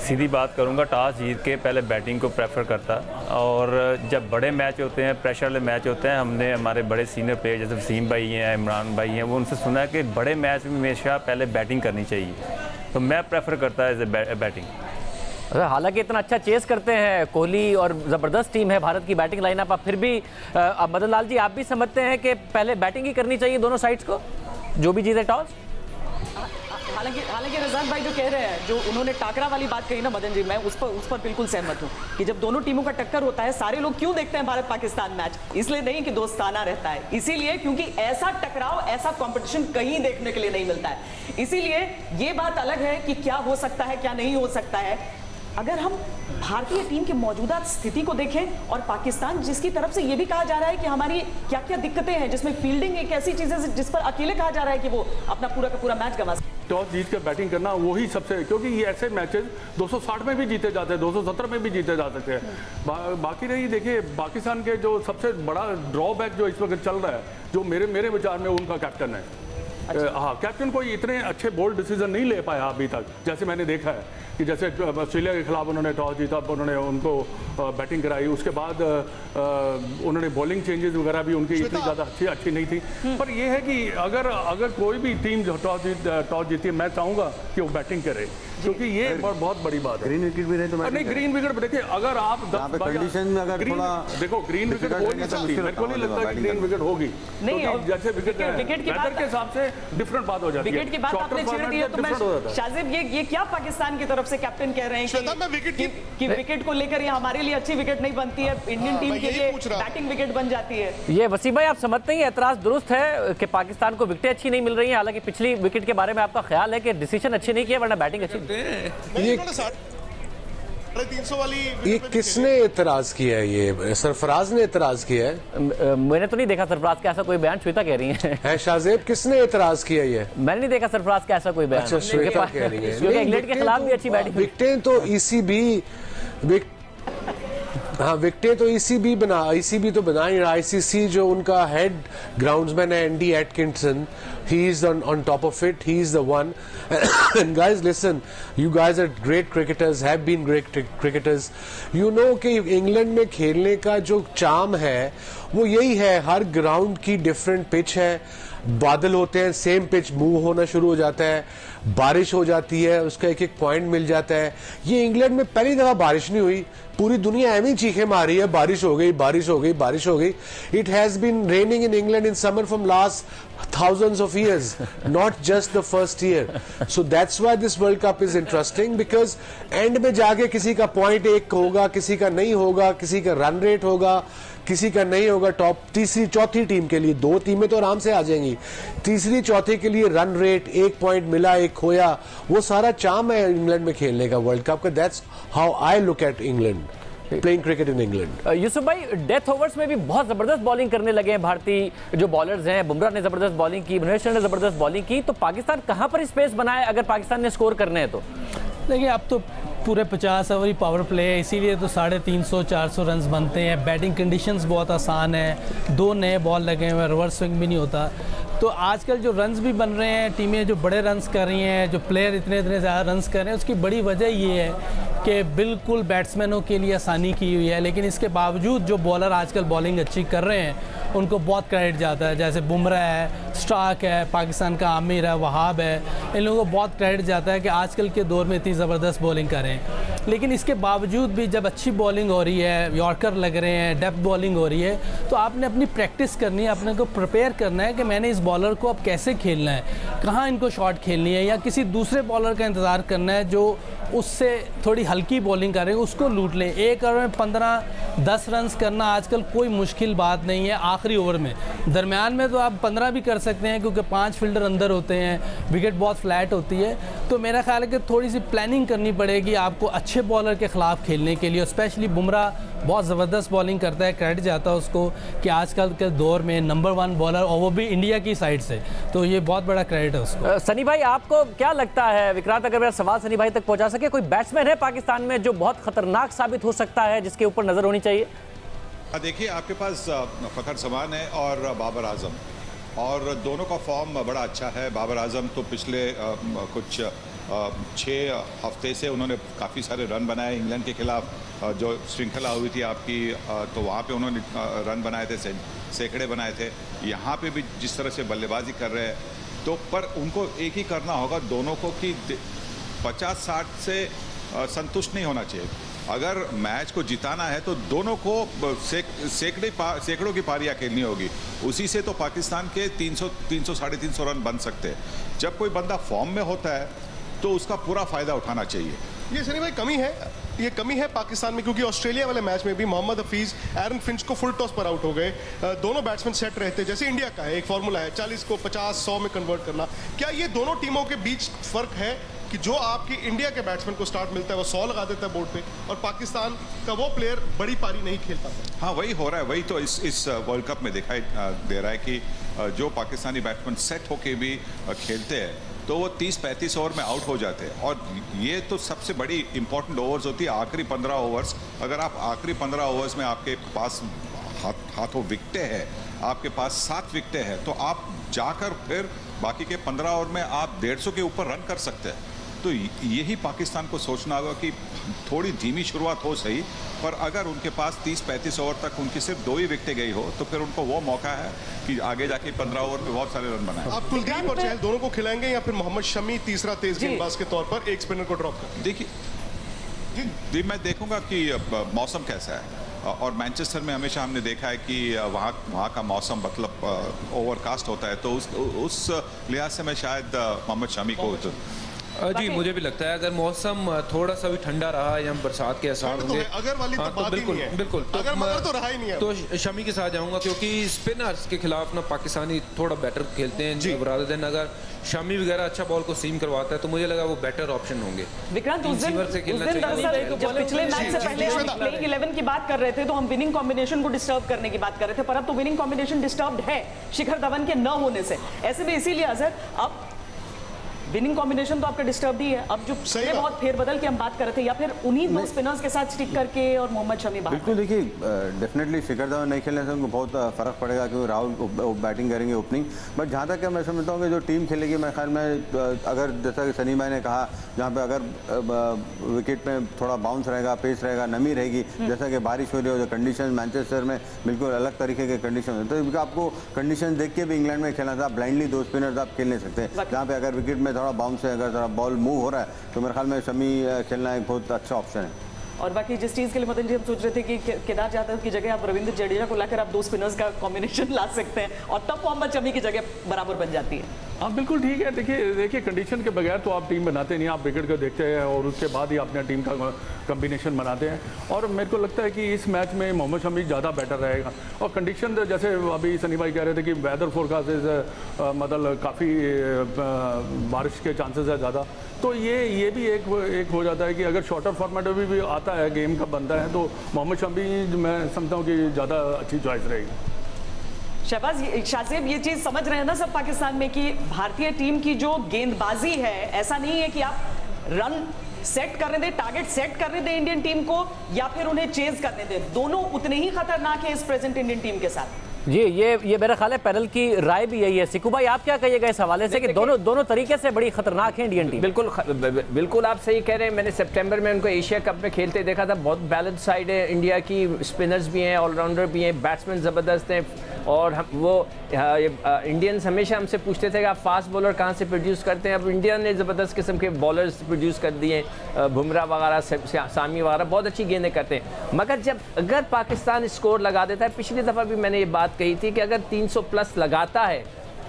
सीधी बात करूंगा, टॉस जीत के पहले बैटिंग को प्रेफर करता। और जब बड़े मैच होते हैं, प्रेशर वाले मैच होते हैं, हमने हमारे बड़े सीनियर प्लेयर जैसे वसीम भाई हैं, इमरान भाई हैं, वो उनसे सुना है कि बड़े मैच में हमेशा पहले बैटिंग करनी चाहिए। तो मैं प्रेफर करता एज ए बैटिंग। हालांकि इतना अच्छा चेस करते हैं कोहली और ज़बरदस्त टीम है भारत की बैटिंग लाइनअप, अब फिर भी अब मदन लाल जी, आप भी समझते हैं कि पहले बैटिंग ही करनी चाहिए दोनों साइड्स को, जो भी जीते टॉस? हालांकि रज़ाक भाई जो कह रहे हैं, जो उन्होंने टाकरा वाली बात कही ना मदन जी, मैं उस पर बिल्कुल सहमत हूँ कि जब दोनों टीमों का टक्कर होता है, सारे लोग क्यों देखते हैं भारत पाकिस्तान मैच? इसलिए नहीं कि दोस्ताना रहता है, इसीलिए क्योंकि ऐसा टकराव, ऐसा कंपटीशन कहीं देखने के लिए नहीं मिलता है। इसीलिए ये बात अलग है कि क्या हो सकता है, क्या नहीं हो सकता है। अगर हम भारतीय टीम की मौजूदा स्थिति को देखें और पाकिस्तान जिसकी तरफ से ये भी कहा जा रहा है कि हमारी क्या क्या दिक्कतें हैं, जिसमें फील्डिंग एक ऐसी चीज है जिस पर अकेले कहा जा रहा है कि वो अपना पूरा का पूरा मैच गंवा सकते। टॉस जीत कर बैटिंग करना वही सबसे, क्योंकि ये ऐसे मैचेस 260 में भी जीते जाते हैं, 270 में भी जीते जा सकते हैं। बाकी रही देखिए पाकिस्तान के जो सबसे बड़ा ड्रॉबैक जो इस वक्त चल रहा है, जो मेरे विचार में उनका कैप्टन है। हाँ, कैप्टन कोई इतने अच्छे बोल्ड डिसीजन नहीं ले पाया अभी तक, जैसे मैंने देखा है कि जैसे ऑस्ट्रेलिया के खिलाफ उन्होंने टॉस जीता, उन्होंने उनको बैटिंग कराई, उसके बाद उन्होंने बॉलिंग चेंजेस वगैरह भी उनकी इतनी ज़्यादा अच्छी नहीं थी। पर यह है कि अगर कोई भी टीम जो टॉस जीती है, मैं चाहूँगा कि वो बैटिंग करे, क्योंकि ये बहुत बड़ी बात है। ग्रीन विकेट भी रहे तो नहीं, ग्रीन विकेट देखिए, अगर आप कंडीशन में अगर थोड़ा देखो ग्रीन विकेट हो नहीं सकती, मेरे को नहीं लगता कि ग्रीन विकेट होगी। नहीं, जैसे विकेट के हिसाब से डिफरेंट बात हो जाती है। विकेट की बात आपने छेड़ दी है, तो मैं शाजिब, ये क्या पाकिस्तान की तरफ से कैप्टन कह रहे हैं कि विकेट को लेकर ये हमारे लिए अच्छी विकेट नहीं बनती है, इंडियन टीम के लिए बैटिंग विकेट बन जाती है। ये वसीम भाई, आप समझते हैं एतराज दुरुस्त है कि पाकिस्तान को विकेटें अच्छी नहीं मिल रही हैं? हालांकि पिछली विकेट के बारे में आपका ख्याल है कि डिसीजन अच्छे नहीं किए, वरना बैटिंग अच्छी। ये किसने एतराज किया है? ये सरफराज ने एतराज किया है? मैंने तो नहीं देखा सरफराज का ऐसा कोई बयान। श्वेता कह रही है शाहजेब, किसने एतराज किया ये? मैंने नहीं देखा सरफराज का ऐसा कोई बयान। अच्छा, श्वेता कह रही है इंग्लैंड के खिलाफ भी अच्छी बैटिंग। विकेटें तो ईसीबी हाँ, विकेटें तो ईसीबी तो बनाई। आईसीसी जो उनका हेड ग्राउंड्समैन है Andy Atkinson, he is on top of it, he is the one. And guys, listen, you guys are great cricketers, have been great cricketers. You know कि England में खेलने का जो चार्म है वो यही है, हर ग्राउंड की डिफरेंट पिच है, बादल होते हैं, सेम पिच मूव होना शुरू हो जाता है, बारिश हो जाती है, उसका एक एक पॉइंट मिल जाता है। ये इंग्लैंड में पहली दफा बारिश नहीं हुई, पूरी दुनिया एवं ही चीखें मारी है, बारिश हो गई, बारिश हो गई, बारिश हो गई। It has been raining in England in summer from last thousands of years, not just the first year. So that's why this World Cup is interesting, because end में जाके किसी का पॉइंट एक होगा, किसी का नहीं होगा, किसी का रन रेट होगा, किसी का नहीं होगा। टॉप तीसरी चौथी टीम के लिए, 2 टीमें तो आराम से आ जाएंगी, तीसरी चौथी के लिए रन रेट, एक पॉइंट मिला, एक खोया, वो सारा चार्म है इंग्लैंड में खेलने का वर्ल्ड कप का। That's how I look at England playing cricket in England. Yusuf भाई, डेथ ओवर्स में भी बहुत जबरदस्त बॉलिंग करने लगे हैं भारतीय जो बॉलर्स हैं। बुमराह ने जबरदस्त बॉलिंग की, भुवनेश्वर ने जबरदस्त बॉलिंग की, तो पाकिस्तान कहां पर स्पेस बनाए अगर पाकिस्तान ने स्कोर करने हैं तो? देखिए, अब तो पूरे 50 ओवर ही पावर प्ले है, इसीलिए तो 350-400 रन बनते हैं। बैटिंग कंडीशंस बहुत आसान है, 2 नए बॉल लगे हुए हैं, रिवर्स स्विंग भी नहीं होता। तो आजकल जो रन्स भी बन रहे हैं, टीमें जो बड़े रन्स कर रही हैं, जो प्लेयर इतने ज़्यादा रन्स कर रहे हैं, उसकी बड़ी वजह ये है कि बिल्कुल बैट्समैनों के लिए आसानी की हुई है। लेकिन इसके बावजूद जो बॉलर आजकल बॉलिंग अच्छी कर रहे हैं उनको बहुत क्रेडिट जाता है, जैसे बुमराह है, स्टार्क है, पाकिस्तान का आमिर है, वहाब है, इन लोगों को बहुत क्रेडिट जाता है कि आजकल के दौर में इतनी ज़बरदस्त बॉलिंग करें। लेकिन इसके बावजूद भी जब अच्छी बॉलिंग हो रही है, यॉर्कर लग रहे हैं, डेप्थ बॉलिंग हो रही है, तो आपने अपनी प्रैक्टिस करनी है, अपने को प्रिपेयर करना है कि मैंने इस बॉलर को अब कैसे खेलना है, कहाँ इनको शॉट खेलनी है, या किसी दूसरे बॉलर का इंतज़ार करना है जो उससे थोड़ी हल्की बॉलिंग करे, उसको लूट लें। 1 ओवर में 15-10 रन करना आजकल कोई मुश्किल बात नहीं है। आखिरी ओवर में, दरमियान में तो आप 15 भी कर सकते हैं क्योंकि 5 फील्डर अंदर होते हैं, विकेट बहुत फ्लैट होती है। तो मेरा ख्याल है कि थोड़ी सी प्लानिंग करनी पड़ेगी आपको अच्छे बॉलर के ख़िलाफ़ खेलने के लिए। स्पेशली बुमराह बहुत ज़बरदस्त बॉलिंग करता है, क्रेडिट जाता है उसको कि आजकल के दौर में नंबर 1 बॉलर, और वो भी इंडिया की साइड से, तो ये बहुत बड़ा क्रेडिट है उसको। सनी भाई, आपको क्या लगता है, विक्रांत अगर मेरा सवाल सनी भाई तक पहुंचा सके, कोई बैट्समैन है पाकिस्तान में जो बहुत खतरनाक साबित हो सकता है, जिसके ऊपर नजर होनी चाहिए? देखिए, आपके पास फ़खर जमान है और बाबर आजम, और दोनों का फॉर्म बड़ा अच्छा है। बाबर आजम तो पिछले कुछ 6 हफ्ते से उन्होंने काफ़ी सारे रन बनाए इंग्लैंड के खिलाफ। जो श्रृंखला हुई थी आपकी, तो वहाँ पे उन्होंने रन बनाए थे, सैकड़े बनाए थे। यहाँ पे भी जिस तरह से बल्लेबाजी कर रहे हैं, तो पर उनको एक ही करना होगा दोनों को कि 50-60 से संतुष्ट नहीं होना चाहिए। अगर मैच को जिताना है तो दोनों को सैकड़ों की पारियां खेलनी होगी, उसी से तो पाकिस्तान के 300-350 रन बन सकते हैं। जब कोई बंदा फॉर्म में होता है तो उसका पूरा फायदा उठाना चाहिए। ये सनी भाई कमी है, ये कमी है पाकिस्तान में, क्योंकि ऑस्ट्रेलिया वाले मैच में भी मोहम्मद हफीज, एरन फिंच को फुल टॉस पर आउट हो गए। दोनों बैट्समैन सेट रहते, जैसे इंडिया का है, एक फॉर्मूला है 40 को 50-100 में कन्वर्ट करना। क्या ये दोनों टीमों के बीच फर्क है कि जो आपकी इंडिया के बैट्समैन को स्टार्ट मिलता है वो 100 लगा देता है बोर्ड पे, और पाकिस्तान का वो प्लेयर बड़ी पारी नहीं खेल पाता? हाँ, वही हो रहा है। वही तो इस वर्ल्ड कप में दिखाई दे रहा है कि जो पाकिस्तानी बैट्समैन सेट होके भी खेलते हैं तो वो 30-35 ओवर में आउट हो जाते हैं। और ये तो सबसे बड़ी इंपॉर्टेंट ओवर्स होती है, आखिरी 15 ओवर्स। अगर आप आखिरी 15 ओवर्स में आपके पास हाथों विकेटें हैं, आपके पास 7 विकेटें हैं, तो आप जाकर फिर बाकी के 15 ओवर में आप 150 के ऊपर रन कर सकते हैं। तो यही पाकिस्तान को सोचना होगा कि थोड़ी धीमी शुरुआत हो सही, पर अगर उनके पास 30-35 ओवर तक उनकी सिर्फ 2 ही विकेटें गई हो तो फिर उनको वो मौका है कि आगे जाके 15 ओवर में बहुत सारे रन बनाए। आप कुलदीप और चहल दोनों को खिलाएंगे या फिर मोहम्मद शमी तीसरा तेज गेंदबाज के तौर पर एक स्पिनर को ड्रॉप कर? देखिए, मैं देखूंगा कि मौसम कैसा है, और मैनचेस्टर में हमेशा हमने देखा है कि वहाँ का मौसम मतलब ओवरकास्ट होता है, तो उस लिहाज से मैं शायद मोहम्मद शमी को जी मुझे भी लगता है अगर मौसम थोड़ा सा भी ठंडा रहा या बरसात के आसार होंगे, अगर वाली तो बात बिल्कुल ही नहीं है। बिल्कुल तो अगर तो रहा ही नहीं है, तो शमी के साथ जाऊंगा, क्योंकि स्पिनर्स के खिलाफ ना पाकिस्तानी थोड़ा बेटर खेलते हैं रादर देन अगर शमी वगैरह अच्छा बॉल को सीम करवाता है, तो मुझे लगा वो बेटर ऑप्शन होंगे। विक्रांत, उस दिन जब पिछले मैच से पहले हम प्लेइंग 11 की बात कर रहे थे तो हम विनिंग कॉम्बिनेशन को डिस्टर्ब करने की बात कर रहे थे, पर अब तो विनिंग कॉम्बिनेशन डिस्टर्ब है शिखर धवन के न होने से। ऐसे में इसीलिए अजहर अब विनिंग कॉम्बिनेशन तो आपका डिस्टर्ब ही है। अब जो सही बहुत फेरबदल की हम बात कर रहे थे, या फिर उन्हीं दो स्पिनर्स के साथ स्टिक करके और मोहम्मद शमी बाहर। बिल्कुल, देखिए डेफिनेटली शिखर धवन नहीं खेलने से उनको बहुत फ़र्क पड़ेगा क्योंकि राहुल बैटिंग करेंगे ओपनिंग। बट जहाँ तक मैं समझता हूँ कि जो टीम खेलेगी, मैं ख्याल में अगर जैसा कि सनी भाई ने कहा, जहाँ पे अगर विकेट में थोड़ा बाउंस रहेगा, पेस रहेगा, नमी रहेगी, जैसा कि बारिश हो रही हो, जो कंडीशन मैनचेस्टर में बिल्कुल अलग तरीके के कंडीशन होते हैं, तो आपको कंडीशन देख के भी इंग्लैंड में खेलना था। ब्लाइंडली दो स्पिनर्स आप खेल नहीं सकते। जहाँ पे अगर विकेट में थोड़ा बाउंस है, अगर थोड़ा बॉल मूव हो रहा है, तो मेरे ख्याल में शमी खेलना एक बहुत अच्छा ऑप्शन है। और बाकी जिस चीज़ के लिए मदन जी हम सोच रहे थे कि केदार जाधव की जगह आप रविंद्र जडेजा को लाकर आप दो स्पिनर्स का कॉम्बिनेशन ला सकते हैं और तब मोहम्मद शमी की जगह बराबर बन जाती है। हाँ बिल्कुल ठीक है। देखिए कंडीशन के बगैर तो आप टीम बनाते नहीं, आप विकेट को देखते हैं और उसके बाद ही अपने टीम का कॉम्बिनेशन बनाते हैं। और मेरे को लगता है कि इस मैच में मोहम्मद शमी ज़्यादा बेटर रहेगा। और कंडीशन जैसे अभी सनी भाई कह रहे थे कि वेदर फोरकास्ट मतलब काफ़ी बारिश के चांसेस है ज़्यादा, तो ये भी एक हो जाता है कि अगर शॉर्टर फॉर्मेट में भी आता है, गेम का बनता है, तो मोहम्मद शमी मैं समझता हूँ कि ज़्यादा अच्छी चॉइस रहेगी। शहबाज शाहजेब, ये चीज समझ रहे हैं ना सब पाकिस्तान में कि भारतीय टीम की जो गेंदबाजी है, ऐसा नहीं है कि आप रन सेट करने दें, टारगेट सेट करने दें इंडियन टीम को, या फिर उन्हें चेज करने दें। दोनों उतने ही खतरनाक है इस प्रेजेंट इंडियन टीम के साथ। जी, ये मेरा ख्याल है पैनल की राय भी यही है। सिकू भाई, आप क्या कहिएगा इस हवाले से कि दोनों तरीके से बड़ी खतरनाक है इंडियन टीम? बिल्कुल आप सही कह रहे हैं। मैंने सितंबर में उनको एशिया कप में खेलते देखा था। बहुत बैलेंस साइड है इंडिया की, स्पिनर्स भी हैं, ऑलराउंडर भी हैं, बैट्समैन ज़बरदस्त हैं। और वो इंडियंस हमेशा हमसे पूछते थे कि आप फास्ट बॉलर कहाँ से प्रोड्यूस करते हैं। अब इंडिया ने ज़बरदस्त किस्म के बॉलर्स प्रोड्यूस कर दिए, बुमराह वगैरह, सामी वगैरह बहुत अच्छी गेंदें करते हैं। मगर अगर पाकिस्तान स्कोर लगा देता है, पिछली दफ़ा भी मैंने ये बात कही थी कि अगर 300 प्लस लगाता है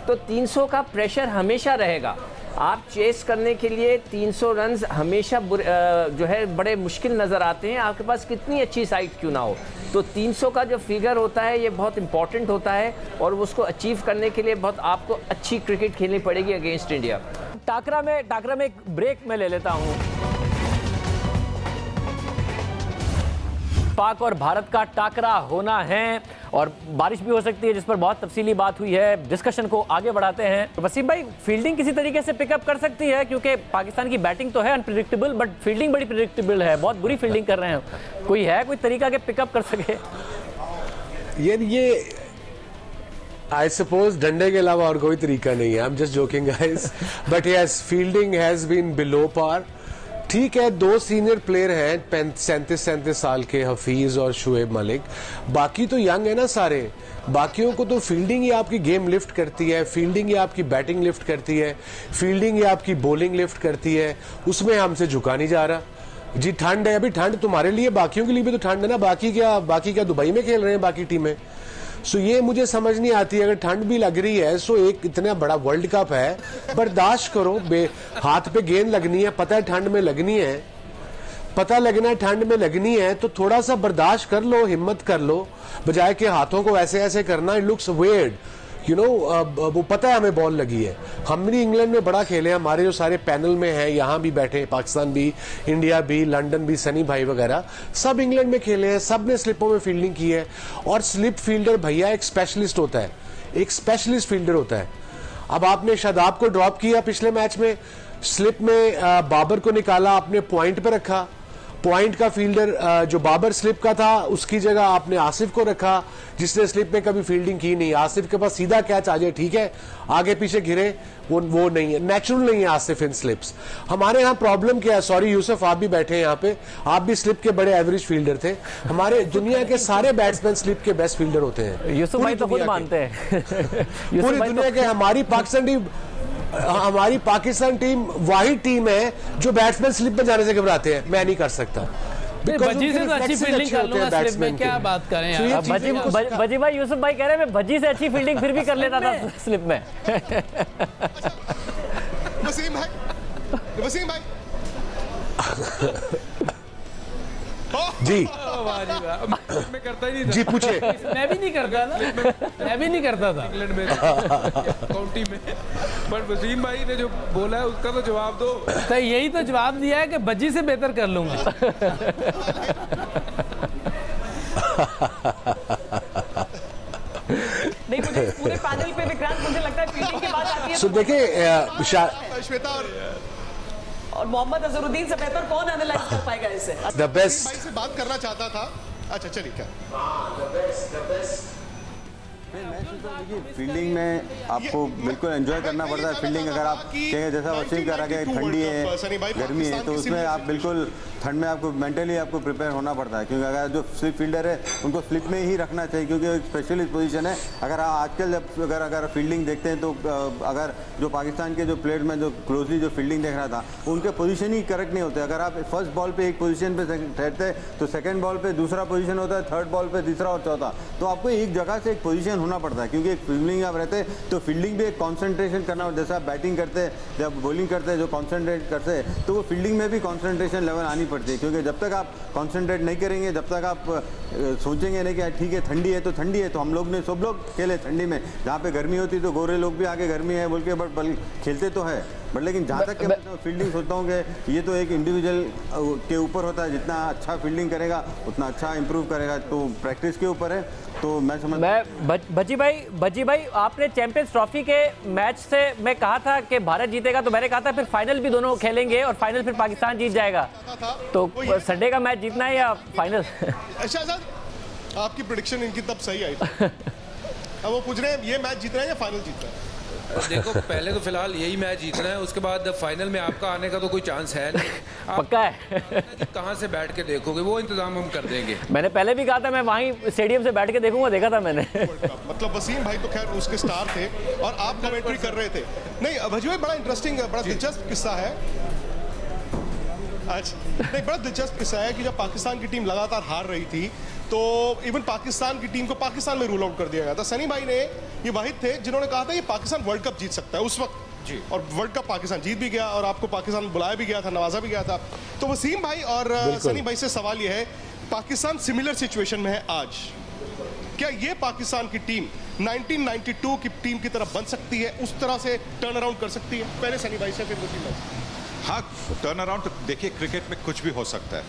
तो 300 का प्रेशर हमेशा रहेगा। आप चेस करने के लिए 300 रन्स हमेशा जो है बड़े मुश्किल नज़र आते हैं, आपके पास कितनी अच्छी साइड क्यों ना हो। तो 300 का जो फिगर होता है ये बहुत इंपॉर्टेंट होता है और उसको अचीव करने के लिए बहुत आपको अच्छी क्रिकेट खेलनी पड़ेगी अगेंस्ट इंडिया। टाकरा में एक ब्रेक में ले लेता हूँ। पाक और भारत का टाकरा होना है और बारिश भी हो सकती है, जिस पर बहुत तफसीली बात हुई है। डिस्कशन को आगे बढ़ाते हैं। वसीम भाई, फील्डिंग किसी तरीके से पिकअप कर सकती है, क्योंकि पाकिस्तान की बैटिंग तो है अनप्रेडिक्टेबल, बट फील्डिंग बड़ी प्रेडिक्टेबल है, बहुत बुरी फील्डिंग कर रहे हैं। कोई तरीका के पिकअप कर सके? ये आई सपोज डंडे के अलावा और कोई तरीका नहीं है। I am just joking guys, but yes, fielding has been below par. ठीक है, दो सीनियर प्लेयर हैं 37 साल के, हफीज और शुएब मलिक। बाकी तो यंग है ना सारे। बाकियों को तो फील्डिंग ही आपकी गेम लिफ्ट करती है, फील्डिंग ही आपकी बैटिंग लिफ्ट करती है, फील्डिंग ही आपकी बॉलिंग लिफ्ट करती है। उसमें हमसे झुका नहीं जा रहा। जी ठंड है, अभी ठंड तुम्हारे लिए, बाकियों के लिए भी तो ठंड है ना। बाकी क्या दुबई में खेल रहे हैं बाकी टीमें। सो ये मुझे समझ नहीं आती। अगर ठंड भी लग रही है, सो एक इतना बड़ा वर्ल्ड कप है, बर्दाश्त करो। हाथ पे गेंद लगनी है, पता है ठंड में लगनी है, पता लगना है ठंड में लगनी है, तो थोड़ा सा बर्दाश्त कर लो, हिम्मत कर लो, बजाय के हाथों को ऐसे ऐसे करना। It looks weird, you know. वो पता है हमें बॉल लगी है। हम भी इंग्लैंड में बड़ा खेले, हमारे जो सारे पैनल में हैं, यहाँ भी बैठे, पाकिस्तान भी, इंडिया भी, लंदन भी, सनी भाई वगैरह सब इंग्लैंड में खेले हैं, सब ने स्लिपों में फील्डिंग की है। और स्लिप फील्डर भैया एक स्पेशलिस्ट होता है, एक स्पेशलिस्ट फील्डर होता है। अब आपने शादाब को ड्रॉप किया पिछले मैच में, स्लिप में बाबर को निकाला, आपने पॉइंट पर रखा। पॉइंट का फील्डर जो बाबर स्लिप का था, उसकी जगह आपने आसिफ को रखा, जिसने स्लिप में कभी फील्डिंग की नहीं। आसिफ के पास सीधा कैच आ जाए, ठीक है, आगे पीछे घिरे, वो नहीं है, नेचुरल नहीं है आसिफ इन स्लिप्स। हमारे यहाँ प्रॉब्लम क्या है? सॉरी यूसुफ, आप भी बैठे हैं यहाँ पे, आप भी स्लिप के बड़े एवरेज फील्डर थे। हमारे दुनिया के सारे बैट्समैन स्लिप के बेस्ट फील्डर होते हैं। यूसुफ भाई तो खुद मानते हैं। पूरी दुनिया के हमारी पाकिस्तान टीम वाहिद टीम है जो बैट्समैन स्लिप में जाने से घबराते हैं। मैं नहीं कर सकता। भज्जी से तो अच्छी फील्डिंग कर लूंगा स्लिप में, क्या बात करें यार। भज्जी भाई, यूसुफ भाई कह रहे हैं मैं भज्जी से अच्छी फील्डिंग फिर भी कर लेता था स्लिप में। वसीम भाई जी मैं करता ही नहीं था। जी पूछे। मैं भी नहीं करता था, मैं भी नहीं करता था इंग्लैंड में, काउंटी में। बट वसीम भाई ने जो बोला है उसका तो जवाब दो। तो यही तो जवाब दिया है कि भज्जी से बेहतर कर लूंगा। नहीं, मुझे पूरे पैनल पे विक्रांत, मुझे लगता है फील्डिंग के बाद जाती है। सो देखिए श्वेता और मोहम्मद अजहरुद्दीन से बेहतर कौन एनालाइज कर पाएगा इसे? द बेस्ट भाई से बात करना चाहता था। अच्छा चलिए क्या फील्डिंग में आपको बिल्कुल एंजॉय करना पड़ता है। फील्डिंग अगर आप कहेंगे जैसा वसीम कह रहा है कि ठंडी है गर्मी है तो उसमें आप बिल्कुल ठंड में आपको मेंटली आपको प्रिपेयर होना पड़ता है, क्योंकि अगर जो स्लिप फील्डर है उनको स्लिप में ही रखना चाहिए, क्योंकि एक स्पेशलिस्ट पोजीशन है। अगर आजकल जब अगर फील्डिंग देखते हैं तो अगर जो पाकिस्तान के जो प्लेयर में जो क्लोजली जो फील्डिंग देख रहा था उनके पोजीशन ही करेक्ट नहीं होते। अगर आप फर्स्ट बॉल पे एक पोजीशन पे ठहरते तो सेकंड बॉल पे दूसरा पोजीशन होता है, थर्ड बॉल पे तीसरा और चौथा, तो आपको एक जगह से एक पोजीशन होना पड़ता है, क्योंकि एक फील्डिंग आप रहते तो फील्डिंग भी एक कॉन्सेंट्रेशन करना, जैसे आप बैटिंग करते हैं जब बॉलिंग करते हैं जो कॉन्सेंट्रेट करते हैं तो वो फील्डिंग में भी कॉन्सेंट्रेशन लेवल आनी पड़ती है, क्योंकि जब तक आप कॉन्सेंट्रेट नहीं करेंगे, जब तक आप सोचेंगे नहीं कि ठीक है ठंडी है तो ठंडी है, तो हम लोग ने सब लोग खेले ठंडी में, जहाँ पे गर्मी होती तो गोरे लोग भी आके गर्मी है बोल के बट खेलते तो है, बट लेकिन जहाँ तक फील्डिंग सोचता हूँ कि ये तो एक इंडिविजुअल के ऊपर होता है, जितना अच्छा फील्डिंग करेगा उतना अच्छा इंप्रूव करेगा, तो प्रैक्टिस के ऊपर है। तो मैं समझ भज्जी भाई आपने चैंपियंस ट्रॉफी के मैच से मैं कहा था कि भारत जीतेगा, तो मैंने कहा था फिर फाइनल भी दोनों खेलेंगे और फाइनल फिर पाकिस्तान जीत जाएगा, तो संडे का मैच जीतना है या फाइनल? अच्छा सर, आपकी प्रेडिक्शन इनकी तब सही आई अब वो पूछ रहे हैं ये मैच जीतना है या फाइनल जीतना है? देखो पहले तो फिलहाल यही मैच जीतना है, उसके बाद फाइनल में आपका आने का तो कोई चांस है नहीं। पक्का है कहाँ से बैठ के देखोगे, वो इंतजाम हम कर देंगे। मैंने पहले भी कहा था मैं वहीं स्टेडियम से बैठ के देखूंगा, देखा था मैंने। मतलब वसीम भाई तो खैर उसके स्टार थे और आप कमेंट्री कर रहे थे। नहीं भज्जी भाई, बड़ा इंटरेस्टिंग बड़ा दिलचस्प किस्सा है। अच्छा नहीं, बड़ा दिलचस्प किस्सा है कि जब पाकिस्तान की टीम लगातार हार रही थी तो इवन पाकिस्तान की टीम को पाकिस्तान में रूल आउट कर दिया गया था। सनी भाई ने ये वाहिद थे जिन्होंने कहा था ये पाकिस्तान वर्ल्ड कप जीत सकता है उस वक्त जी, और वर्ल्ड कप पाकिस्तान जीत भी गया और आपको पाकिस्तान बुलाया भी गया था, नवाजा भी गया था। तो वसीम भाई और सनी भाई से सवाल ये है, पाकिस्तान सिमिलर सिचुएशन में है आज, क्या ये पाकिस्तान की टीम 1992 की टीम की तरफ बन सकती है, उस तरह से टर्न अराउंड कर सकती है? पहले सनी भाई से फिर वसीम भाई। हाँ, टर्न अराउंड तो देखिए क्रिकेट में कुछ भी हो सकता है,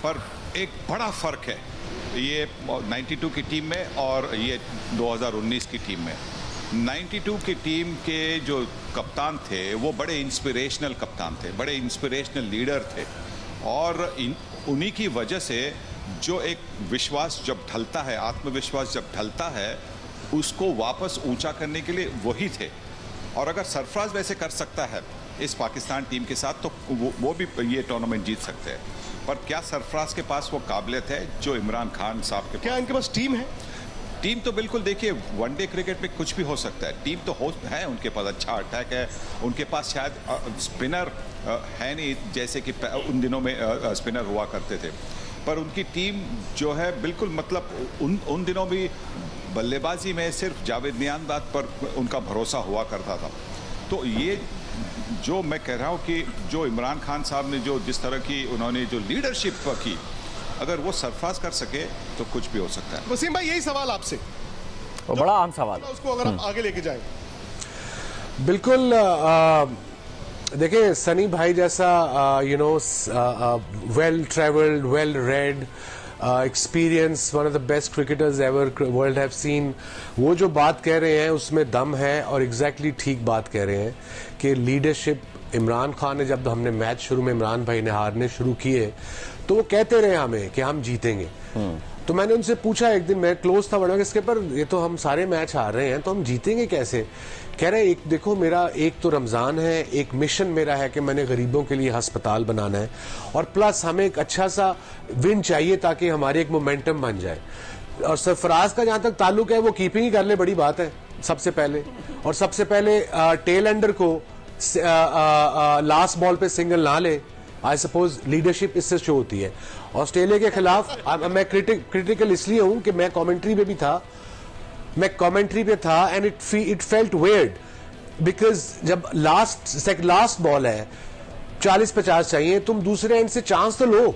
पर एक बड़ा फर्क है ये 92 की टीम में और ये 2019 की टीम में। 92 की टीम के जो कप्तान थे वो बड़े इंस्पिरेशनल कप्तान थे, बड़े इंस्पिरेशनल लीडर थे, और उन्हीं की वजह से जो एक विश्वास जब ढलता है, आत्मविश्वास जब ढलता है, उसको वापस ऊंचा करने के लिए वही थे। और अगर सरफराज वैसे कर सकता है इस पाकिस्तान टीम के साथ तो वो भी ये टूर्नामेंट जीत सकते हैं, पर क्या सरफराज के पास वो काबिलियत है जो इमरान खान साहब के? क्या इनके पास टीम है? टीम तो बिल्कुल, देखिए वनडे क्रिकेट में कुछ भी हो सकता है, टीम तो है उनके पास, अच्छा अटैक है उनके पास, शायद स्पिनर है नहीं जैसे कि उन दिनों में स्पिनर हुआ करते थे, पर उनकी टीम जो है बिल्कुल, मतलब उन दिनों भी बल्लेबाजी में सिर्फ जावेद मियांदाद पर उनका भरोसा हुआ करता था। तो ये जो मैं कह रहा हूँ कि जो इमरान खान साहब ने जो जिस तरह की उन्होंने जो लीडरशिप की, अगर वो सरफराज कर सके तो कुछ भी हो सकता है। वसीम भाई यही सवाल आपसे, बड़ा आम सवाल, उसको अगर आप आगे लेके जाएं। बिल्कुल, देखिए सनी भाई जैसा well travelled, well read, experience, one of the best cricketers ever world have seen, वो जो बात कह रहे हैं उसमें दम है और एग्जैक्टली ठीक बात कह रहे हैं कि लीडरशिप। इमरान खान ने, जब हमने मैच शुरू में इमरान भाई ने हारने शुरू किए तो वो कहते रहे हमें कि हम जीतेंगे, तो मैंने उनसे पूछा एक दिन, मैं क्लोज था बड़ा इसके पर, ये तो हम सारे मैच हार रहे हैं तो हम जीतेंगे कैसे? कह रहे एक देखो, मेरा एक तो रमज़ान है, एक मिशन मेरा है कि मैंने गरीबों के लिए अस्पताल बनाना है, और प्लस हमें एक अच्छा सा विन चाहिए ताकि हमारी एक मोमेंटम बन जाए। और सरफराज का जहां तक ताल्लुक है वो कीपिंग ही कर ले, बड़ी बात है सबसे पहले, और सबसे पहले टेल एंडर को लास्ट बॉल पे सिंगल ना ले। आई सपोज लीडरशिप इससे शो होती है। ऑस्ट्रेलिया के खिलाफ मैं क्रिटिकल इसलिए हूं कि मैं कमेंट्री पे था and it felt weird, because जब लास्ट बॉल है 40-50 चाहिए, तुम दूसरे एंड से चांस तो लो,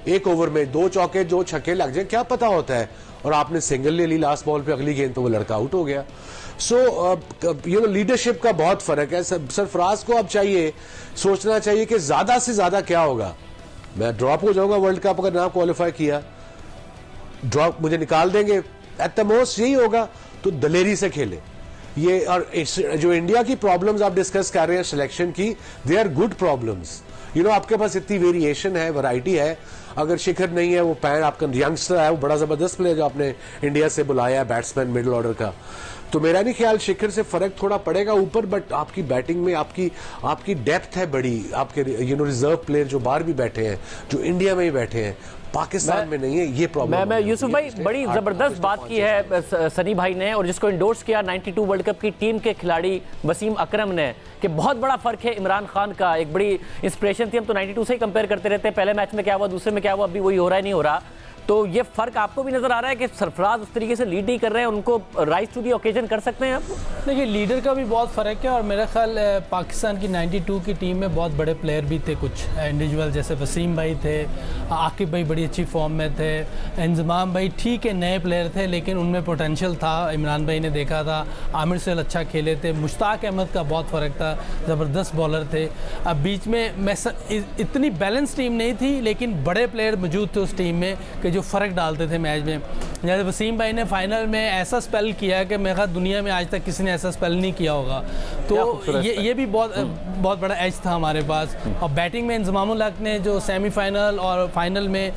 एक ओवर में 2 चौके 2 छक्के लग जाए, क्या पता होता है, और आपने सिंगल ले ली लास्ट बॉल पे, अगली गेंद पे वो लड़का आउट हो गया। सो लीडरशिप का बहुत फर्क है। सरफराज को अब चाहिए सोचना चाहिए कि ज्यादा से ज्यादा क्या होगा, मैं ड्रॉप हो जाऊंगा वर्ल्ड कप अगर ना क्वालिफाई किया, ड्रॉप मुझे निकाल देंगे, एट द मोस्ट यही होगा, तो दलेरी से खेले। ये और जो इंडिया की प्रॉब्लम्स आप डिस्कस कर रहे हैं सिलेक्शन की, they are good problems. You know, आपके पास इतनी वेरिएशन है, वैरायटी है। अगर शिखर नहीं है, वो पैन आपका यंगस्टर है, वो बड़ा जबरदस्त प्लेयर जो आपने इंडिया से बुलाया है, बैट्समैन मिडिल ऑर्डर का, तो मेरा नहीं ख्याल शिखर से फर्क थोड़ा पड़ेगा ऊपर। बट आपकी बैटिंग में आपकी डेप्थ है बड़ी, आपके रिजर्व प्लेयर जो बाहर भी बैठे हैं, जो इंडिया में ही बैठे हैं, पाकिस्तान में नहीं है, ये प्रॉब्लम। मैं यूसुफ भाई बड़ी जबरदस्त बात की है सनी भाई ने, और जिसको इंडोर्स किया 92 वर्ल्ड कप की टीम के खिलाड़ी वसीम अकरम ने, कि बहुत बड़ा फर्क है इमरान खान का। एक बड़ी इंस्पिरेशन थी, हम तो 92 से ही कंपेयर करते रहते हैं, पहले मैच में क्या हुआ, दूसरे में क्या हुआ, अभी वही हो रहा है, नहीं हो रहा। तो ये फर्क आपको भी नजर आ रहा है कि सरफराज उस तरीके से लीड नहीं कर रहे हैं, उनको राइज टू दी ओकेजन कर सकते हैं आप? देखिए, लीडर का भी बहुत फ़र्क है, और मेरा ख्याल पाकिस्तान की 92 की टीम में बहुत बड़े प्लेयर भी थे, कुछ इंडिविजुअल, जैसे वसीम भाई थे, आकिब भाई बड़ी अच्छी फॉर्म में थे, इंजमाम भाई ठीक है नए प्लेयर थे लेकिन उनमें पोटेंशियल था, इमरान भाई ने देखा था, आमिर सेल अच्छा खेले थे, मुश्ताक अहमद का बहुत फ़र्क था, ज़बरदस्त बॉलर थे। अब बीच में इतनी बैलेंस टीम नहीं थी, लेकिन बड़े प्लेयर मौजूद थे उस टीम में कि जो फ़र्क डालते थे मैच में। जैसे वसीम भाई ने फाइनल में ऐसा स्पेल किया कि मेरे ख्याल दुनिया में आज तक किसी ने ऐसा स्पेल नहीं किया होगा, तो ये भी बहुत बड़ा एज था हमारे पास। और बैटिंग में इंजमामुल हक ने जो सेमीफाइनल और फाइनल में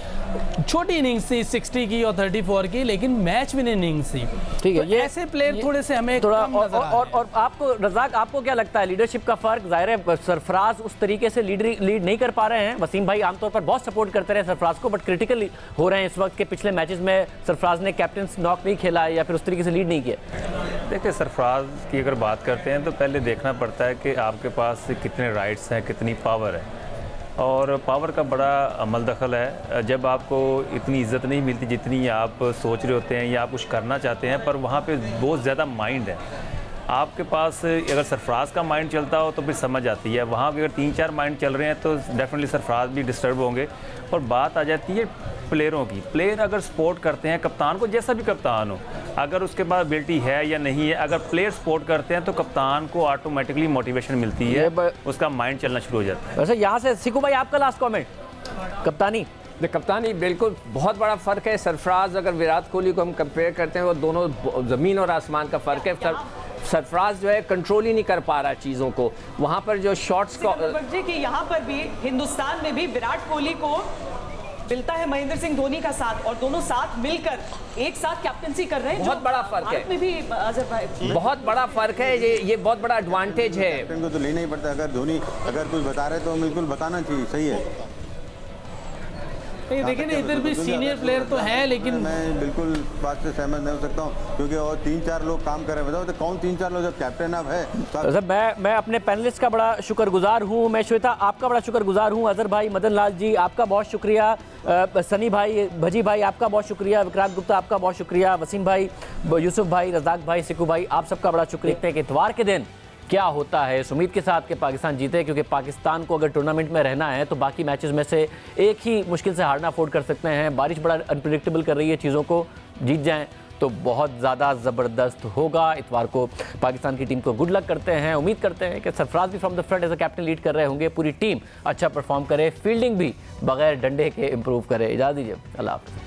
छोटी इनिंग्स थी 60 की और 34 की, लेकिन मैच विनिंग इनिंग्स थी। ठीक है, तो ये ऐसे प्लेयर थोड़े से हमें थोड़ा और आपको रज़ाक, आपको क्या लगता है लीडरशिप का फ़र्क? ज़ाहिर है सरफराज उस तरीके से लीड नहीं कर पा रहे हैं। वसीम भाई आमतौर पर बहुत सपोर्ट करते रहे सरफराज को, बट क्रिटिकल हो रहे हैं इस वक्त के पिछले मैचेस में सरफराज ने कैप्टन नॉक नहीं खेला या फिर उस तरीके से लीड नहीं किया। देखिए, सरफराज की अगर बात करते हैं तो पहले देखना पड़ता है कि आपके पास कितने राइट्स हैं, कितनी पावर है, और पावर का बड़ा अमल दखल है। जब आपको इतनी इज्जत नहीं मिलती जितनी आप सोच रहे होते हैं या आप कुछ करना चाहते हैं, पर वहाँ पे बहुत ज़्यादा माइंड है आपके पास। अगर सरफराज का माइंड चलता हो तो फिर समझ आती है, वहाँ पे अगर 3-4 माइंड चल रहे हैं तो डेफिनेटली सरफराज भी डिस्टर्ब होंगे। और बात आ जाती है प्लेयरों की, प्लेयर अगर सपोर्ट करते हैं कप्तान को, जैसा भी कप्तान हो, अगर उसके पास एबिलिटी है या नहीं है, अगर प्लेयर सपोर्ट करते हैं तो कप्तान को ऑटोमेटिकली मोटिवेशन मिलती है, उसका माइंड चलना शुरू हो जाता है। वैसे यहाँ से सिकू भाई आपका लास्ट कमेंट। कप्तानी बिल्कुल बहुत बड़ा फ़र्क है। सरफराज अगर विराट कोहली को हम कंपेयर करते हैं, वो दोनों ज़मीन और आसमान का फ़र्क है। सरफराज जो है कंट्रोल ही नहीं कर पा रहा चीज़ों को, वहाँ पर जो शॉट्स कि यहाँ पर भी हिंदुस्तान में भी विराट कोहली को मिलता है महेंद्र सिंह धोनी का साथ, और दोनों साथ मिलकर एक साथ कैप्टनसी कर रहे हैं। बहुत बड़ा फर्क है, में भी अजहर भाई बहुत बड़ा फर्क है, ये बहुत बड़ा एडवांटेज है। कैप्टन को तो लेना ही पड़ता है, अगर धोनी अगर कुछ बता रहे तो बिल्कुल बताना चाहिए, सही है। देखिए ना, इधर भी सीनियर प्लेयर तो हैं, लेकिन मैं बिल्कुल बात से सहमत नहीं हो सकता हूँ, क्योंकि और 3-4 लोग काम कर रहे हैं। बताओ तो कौन 3-4 लोग, जब कैप्टन अब है तो मैं अपने पैनलिस्ट का बड़ा शुक्रगुजार हूँ। मैं श्वेता आपका बड़ा शुक्रगुजार हूँ, अजहर भाई, मदन लाल जी आपका बहुत शुक्रिया, सनी भाई, भजी भाई आपका बहुत शुक्रिया, विक्रांत गुप्ता आपका बहुत शुक्रिया, वसीम भाई, यूसुफ भाई, रज़ाक भाई, सिकू भाई, आप सबका बड़ा शुक्रिया। देखते हैं कि इतवार के दिन क्या होता है, इस उम्मीद के साथ कि पाकिस्तान जीते, क्योंकि पाकिस्तान को अगर टूर्नामेंट में रहना है तो बाकी मैचेस में से एक ही मुश्किल से हारना अफोर्ड कर सकते हैं। बारिश बड़ा अनप्रेडिक्टेबल कर रही है चीज़ों को, जीत जाएं तो बहुत ज़्यादा ज़बरदस्त होगा। इतवार को पाकिस्तान की टीम को गुड लक करते हैं, उम्मीद करते हैं कि सरफराज भी from the front as a captain lead कर रहे होंगे, पूरी टीम अच्छा परफॉर्म करे, फील्डिंग भी बगैर डंडे के इम्प्रूव करे। इजाज़त दीजिए, अल्लाह हाफ़िज़।